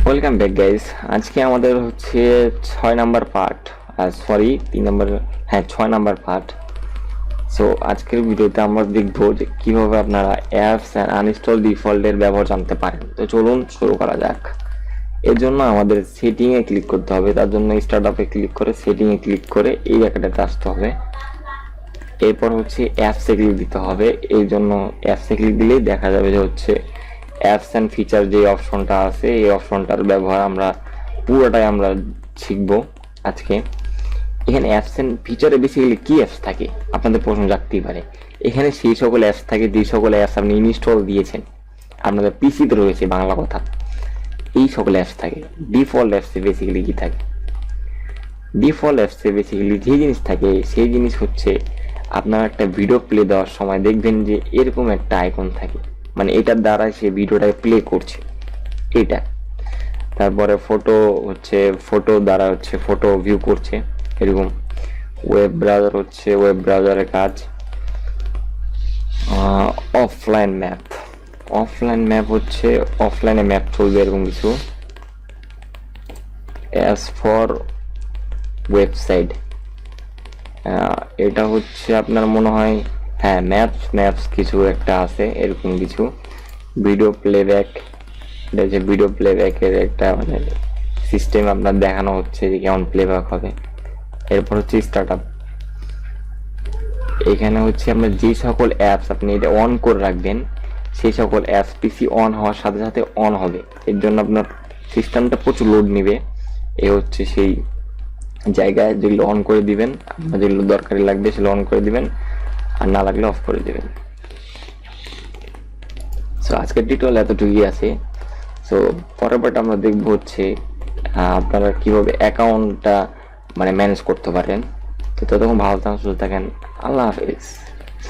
Welcome back guys. আজকে আমাদের হচ্ছে 6 নাম্বার পার্ট, সরি 3 নাম্বার, হ্যাঁ 6 নাম্বার পার্ট। সো আজকের ভিডিওতে আমরা দেখবো যে কিভাবে আপনারা অ্যাপস অ্যান্ড আনইনস্টল ডিফল্টের ব্যবহার জানতে পারেন। তো চলুন শুরু করা যাক। এর জন্য আমাদের সেটিংয়ে ক্লিক করতে হবে। তার জন্য স্টার্ট আপে ক্লিক করে সেটিংয়ে ক্লিক করে এই জায়গাটাতে আসতে হবে। এরপর হচ্ছে অ্যাপসে ক্লিক দিতে হবে। এই জন্য অ্যাপসে ক্লিক দিলেই দেখা যাবে যে হচ্ছে অ্যাপস অ্যান্ড ফিচার যে অপশনটা আছে, এই অপশনটার ব্যবহার আমরা পুরোটাই আমরা শিখব আজকে। এখানে অ্যাপস অ্যান্ড ফিচারে বেসিক্যালি কি অ্যাপস থাকে আপনাদের প্রশ্ন জাগতেই পারে। এখানে সেই সকল অ্যাপস থাকে যে সকল অ্যাপস আপনি ইনস্টল দিয়েছেন, আপনাদের পিসিতে রয়েছে বাংলা কথা, এই সকল অ্যাপস থাকে। ডিফল্ট অ্যাপসে বেসিক্যালি কি থাকে? ডিফল্ট অ্যাপসে বেসিক্যালি যে জিনিস থাকে সেই জিনিস হচ্ছে আপনার একটা ভিডিও প্লে দেওয়ার সময় দেখবেন যে এরকম একটা আইকন থাকে, মানে এটার দ্বারা সে ভিডিওটাকে প্লে করছে এটা। তারপরে ফটো হচ্ছে ফটো দ্বারা হচ্ছে ফটো ভিউ করছে এরকম। ওয়েব ব্রাউজার হচ্ছে ওয়েব ব্রাউজারের কাজ। অফলাইন ম্যাপ, অফলাইন ম্যাপ হচ্ছে অফলাইনে ম্যাপ চলবে এরকম কিছু। অ্যাজ ফর ওয়েবসাইট, এটা হচ্ছে আপনার মনে হয়, হ্যাঁ ম্যাপস ম্যাপস কিছু একটা আছে এরকম কিছু। ভিডিও প্লেব্যাক, এটা হচ্ছে ভিডিও প্লেব্যাকের একটা মানে সিস্টেম আপনার দেখানো হচ্ছে যে কেমন প্লেব্যাক হবে। এরপর হচ্ছে স্টার্ট আপ, এখানে হচ্ছে আপনার যে সকল অ্যাপস আপনি এটা অন করে রাখবেন সেই সকল অ্যাপস পিসি অন হওয়ার সাথে সাথে অন হবে। এর জন্য আপনার সিস্টেমটা প্রচুর লোড নেবে। এ হচ্ছে সেই জায়গায় যেগুলো অন করে দিবেন, আপনার যেগুলো দরকারি লাগবে সেগুলো অন করে দিবেন, আর না লাগলে অফ করে দিবেন। সো আজকের টিউটোরিয়াল এতটুকুই আছে। সো পরের পার্ট আমরা দেখবো হচ্ছে আপনারা কিভাবে অ্যাকাউন্টটা মানে ম্যানেজ করতে পারেন। তো ততক্ষণ ভালো থাকেন, সুস্থ থাকেন। আল্লাহ হাফেজ।